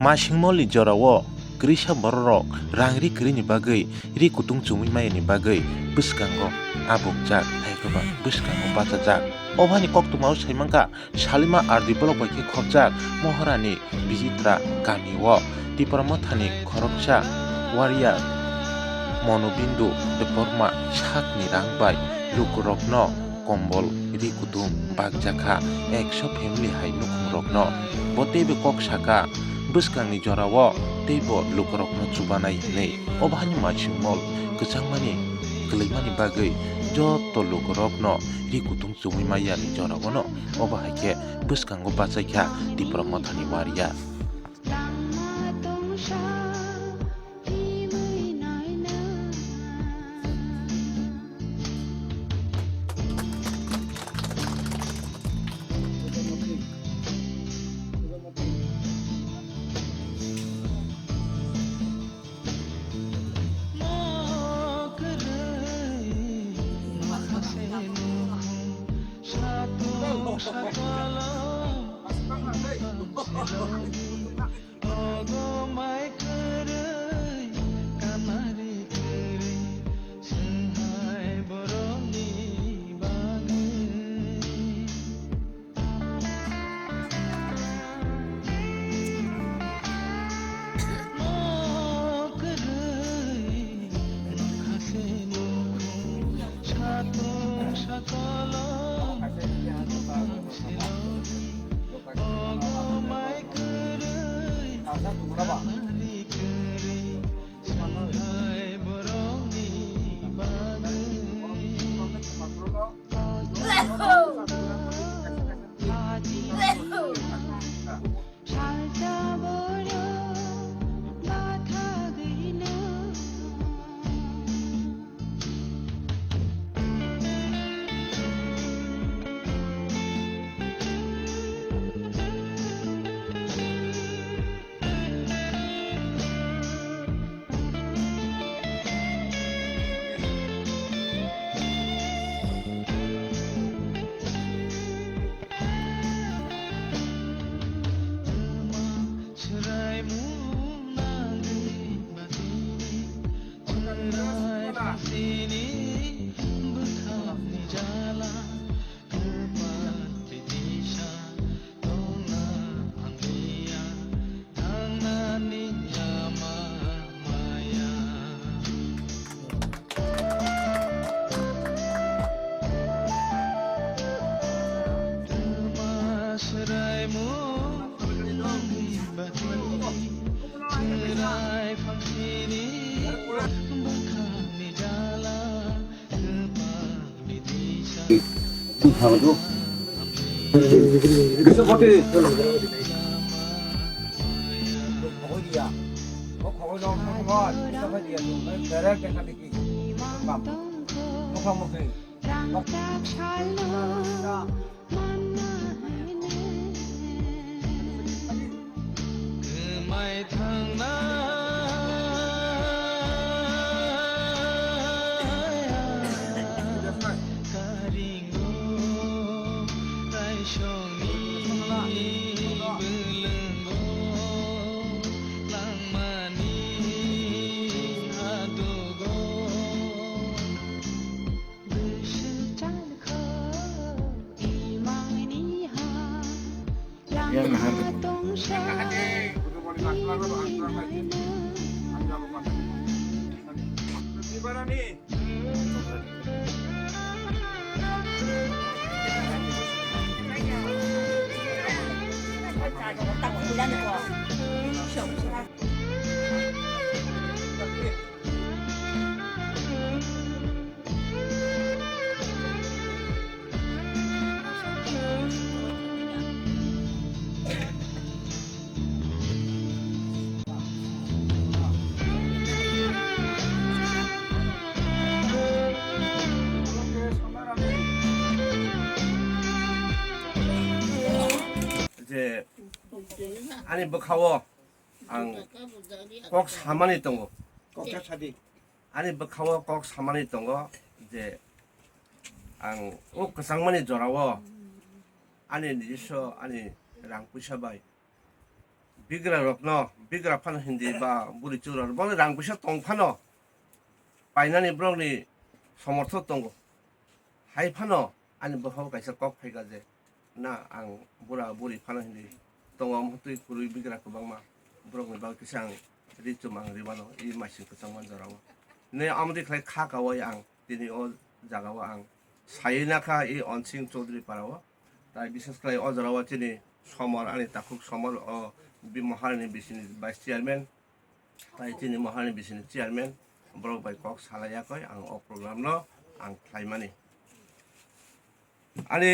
Masingmoli jorao Grisha borok rangri krini bagai ri kutung chumui mayani bagai bwskango abukjak haikaba bwskango bachajak obhani koktungmao saimangka salima ardi bolok bai khe khopjak mohorani bijitra kamio tipormo thani khoroksa waria monobindu de porma sakni rangbai lukurokno kombol ri kutung bakjakha 100 family hai nukhungrokno botebe kok saka bwskangni jorao teibo lukurokno chubanai hinui obhani machingmol kwchangmani kwleimani bagui joto lukurokno rikutung chumui mayani jorao no obo haikhe bwskango bachaikha tipormo thani waria. 하고 그래서 어디 어디야? 거기 좀 봐. 이상하지 않아? 내가 계산 되기. 먹어. 이제 아니 뭐 가워 꼭 사만 있던 거 꼭 차디 아니 뭐 가워 꼭 사만 있던 거 이제 그 상만이 줘라워 아니 니서 아니 랑 부셔봐 비그라 럭너 비그라 파는 힌디 바 무리 쭈러 번에 랑부셔 똥 파너 바이나니 브럭니 서머터 똥고 하이 파너 아니 뭐 하고 가서 꼭 파이가제 나앙 뭐라 무리 파는 힌디 똥엄 헛뚜이 구르이 비그라 그방마 브럭니 바 그상 리좀망 리바노 이 마신 그 정만 저라고 내 아무리 그래 카가와 양 디니 어 자가와 양 사이나카 이 언칭 조들이 바라와 তাই বিশেষ করে অজরাওয়া তিনি সমর আনি তাকুক সমর মহারানী বিসিনি vice chairman তাই তিনি মহারানী বিসিনি চেয়ারম্যান ব্রক বাই কক সালায়াকই আং অ প্রোগ্রাম ন আং খাইমানি আনি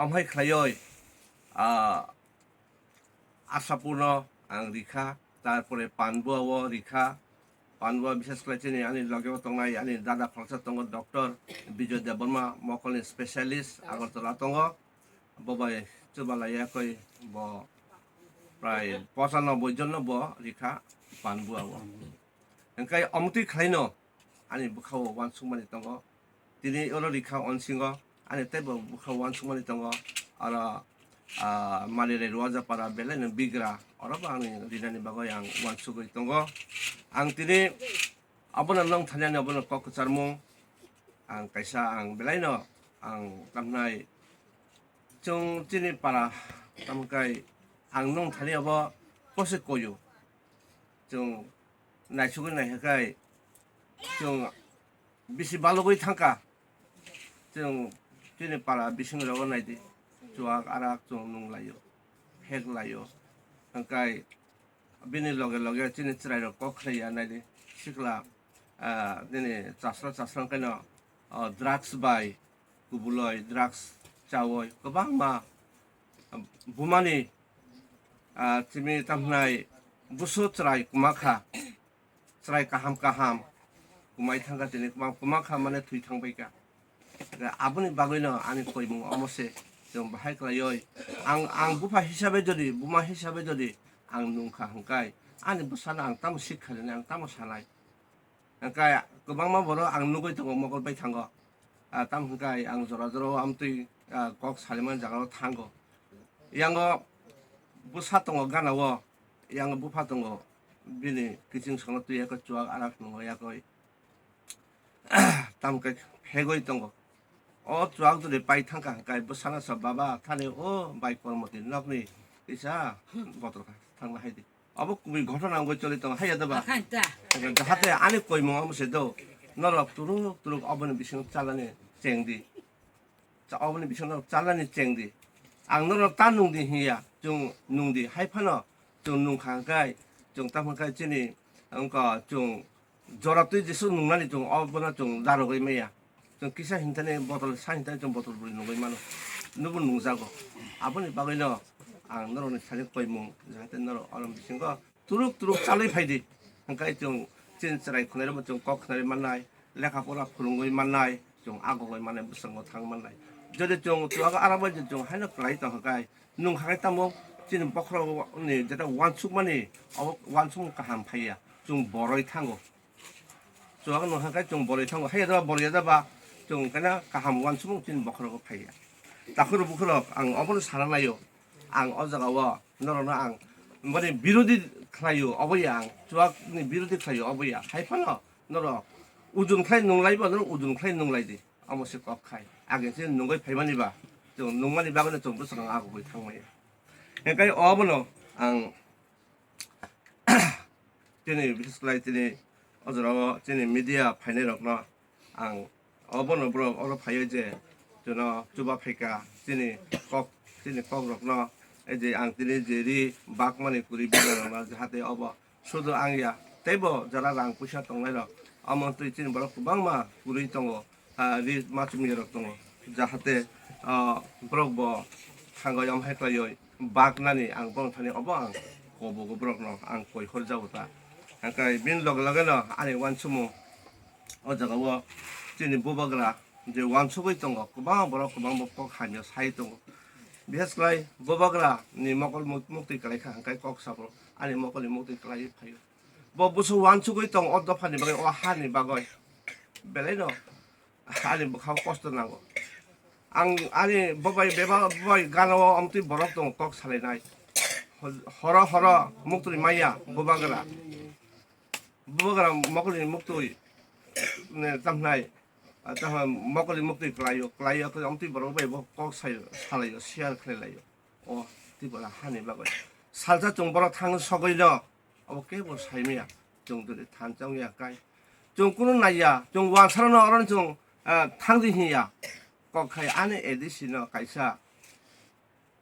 আমহাই খাইয়ই আশাপূর্ণ আং রিখা তারপরে পানবুয়াও রিখা পানবুয়া বিশেষ করে তিনি আনি লগেও তংনাই আনি দাদা ফংসা তঙ্গ ডক্টর বিজয় দেববর্মা মকলনি স্পেশালিস্ট আগরতলা তঙ্গ ববাই চুবালাইয়াকই ব প্রায় 95 জন ব রিখা পানবুয়াও এনকাই অমতি খাইনো আনি বুখাও ওয়ান সুমানি তঙ্গ তিনি ওর রিখা অনসিঙ্গ আনি তেব বুখাও ওয়ান সুমানি তঙ্গ আর মালিরে রোয়াজাপাড়া বেলাইনো বিগ্রা অরবা আনি রিনানি বাগৈ আং ওয়ান সুগৈ তঙ্গ ang tini abon ang long tanya abon ang kokutsar mo ang kaisa ang belay no ang tamnay chung tini para tamkay ang nong tanya abo posik koyo chung naisugun na hekay chung bisi balogoy tangka chung tini para bising rawa na di chuak arak chung nung layo hek layo tangkay bini loge chini tsirai ro kokhlai anai sikla dini chasra kaino drugs bai kubuloi drugs chawoi kobang ma bumani timi tamnai busu tsirai kumakha tsirai kaham kumai thangka tini kumakha mane thui thangbai ka abuni bagoino ani koimung omose jong bahai klayoi ang bufa hisabe jodi buma hisabe jodi ang nungka hangkai ani busana ang tamu sikhalene ang tamu salai hangkai kobangma boro ang nugoi tongo mokol bai thango tam hangkai ang jora amtui kok saliman jagao thango yango busa tongo ganawo yango bufa tongo bini kijing sono tu yako chuak arak nungo yakoi tam kai phegoi tongo o chuak dure pai thangka hangkai busana sa baba thane o bai kormoti nokni isa botol থাংলা হাইদি অব কুবি ঘটনা গই চলি তো হাইয়া দেবা হাতে আনি কই মং আমসে দো নরক তুরুক অবনি বিসং চালানি চেংদি অবনি বিসং চালানি চেংদি আং নরক তা নুংদি হিয়া জং নুংদি হাইফানো জং নুংখাंगाय জং তামখাय চিনি अंका জং জরাতুই যেসু নুংনানি জং অবনা জং দারগই মেয়া জং কিসা হিনতানে বটল সাহিনতানে জং বটল বুরি নুগই মানো নুবু নুংজাগো আবনি বাগৈনো ang 너로는 사실 거의 뭐 자한테 너로 어느 무슨 거 뚜룩 잘리 파이디 그러니까 좀 진짜라이 그네로 좀 꼭그네로 만나이 레카 보라 그런 거 만나이 좀 아고가 만나 무슨 거탕 만나이 저도 좀 tua가 알아보지 좀 하는 거 있다 그러니까 눈 하겠다 뭐 지는 버크라고 네 제가 완숙만이 완숙 가한 파이야 좀 멀어이 탄거 tua가 눈 하니까 좀 멀어이 탄거 해야 멀어야 봐좀 그냥 가한 완숙 지는 버크라고 파이야 다크로 부크로 ang 어머니 살아나요 ang 어자가와 너로는 ang 뭐니 미로디 클라요 어버야 ang 조악니 미로디 클라요 어버야 하이파나 너로 우준 클라이 농라이바 너로 우준 클라이 농라이디 아무시 꼭 카이 아게지 농거이 발만이 봐좀 농만이 봐거는 좀 무슨 하고 거기 탕마야 그러니까 어버노 ang 제니 비스 클라이 제니 어저라고 제니 미디어 파이네럭나 ang 어버노 브로 어로 파이제 저너 주바 파이까 제니 꼭 제니 꼭럭나 이제 앙들이 제리 박만이 꾸리 비나나 하대 어버 소도 앙이야 대버 저라랑 부셔 동네로 아무 또 있지는 뭐라 구방마 꾸리 동거 리 맞춤이라 동거 자하대 브럭버 한거 염 할거요 박나니 앙봉 타니 어버 앙 고보고 브럭노 앙 거의 홀자보다 그러니까 민럭럭에는 아니 완수모 어저가 뭐 제니 보박라 이제 완수고 있던 거 구방 뭐라 구방 먹고 하냐 사이 동거 biasai bobagla ni mokol mukti kalai khang kai kok sabro ani mokol mukti kalai phayo bo busu wan chugoi tong oddo phani bagai o hani bagoi belai no ani bkhau kosto nago ang ani bobai beba bobai ganawo amti borok tong kok salai nai hora muktori maya bubagara mokoli muktoi ne tamnai ta mokoli muktoi klayo ko amti boro bai bo kok sai salayo share khlelayo o ti bola hani bagoi 살자 좀 보러 탕 서거이려 어깨 뭐 삶이야 정도의 단정이야 까이 좀 꾸는 나이야 좀 왕사는 어른 좀 탕진이야 꼭하이 안에 에디시너 가이사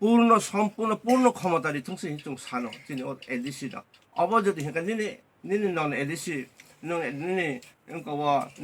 पूर्ण सम्पूर्ण पूर्ण क्षमताले थुंसे हिचुं सानो जिनि एडिसिनो अबजदि हेका निनि नन एडिसि निनि इंको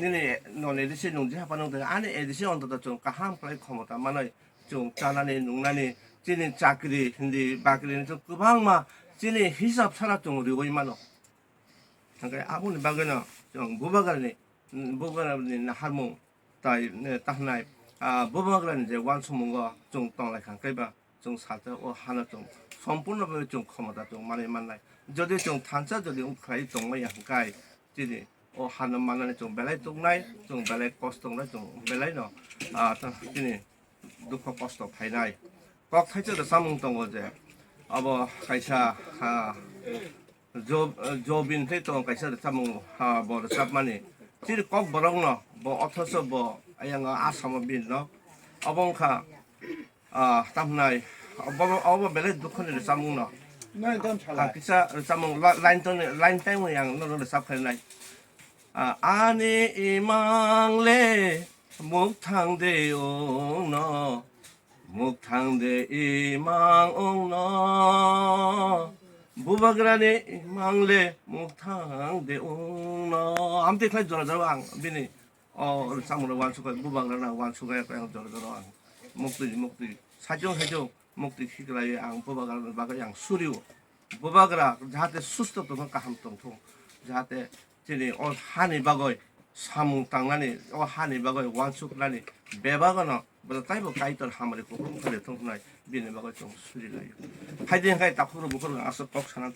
निनि नन एडिसि नुंजि हापानो द आने एडिसि अन्तत जों काहाम प्राय क्षमता मानै जों जानानै नुंनानै जिनि चाकरि हिन्दी बाकरि जों गोबां मा जिनि हिसाब सारा जों रिवै मानो ओंखाय आबुनि बागैनो जों बुबागारनि हारमु ताइ ताहनाय बुबागारनि जे वान समुंग जों तंलाय खांखैबा जों साथ ओ हाना जों सम्पूर्णभावे जों क्षमता जों माने माननाय जदि जों थांसा जदि उख्राय दंमाय हांखाय दिनै ओ हाना माननानै जों बेलाय दंनाय जों बेलाय कष्ट दंनाय जों बेलाय न दिनै दुख कष्ट फायनाय कक थाइसे सामुं दङ जे अब खायसा जबिन थै दं खायसा सामुं बर साब माने दिनै कक बरं न ब अथस ब आयां आसाम बिन न अबंखा tamnai अब बेले दुखनि सामुं न किसा सामुं line time yang no sap khainai ani imangle mukthang de ong no mukthang de imang ong no bubagrane imangle mukthang de ong no amte khai jora jora ang bini samuं wan suka bubagrana wan suka yang jora jora ang 목들이 사정 목들이 희그라에 안 뽑아가는 바가 양 수리오 뽑아가라 자한테 수스도 는 까함통통 자한테 제니 한이 바거이 사무 땅나니 한이 바거이 완숙나니 배바거나 뭐 따이버 가이들 하머리 고금 그래 통나이 비네 바거 좀 수리라요 하이든 가이 딱 후로 무거워 아서 꼭 사는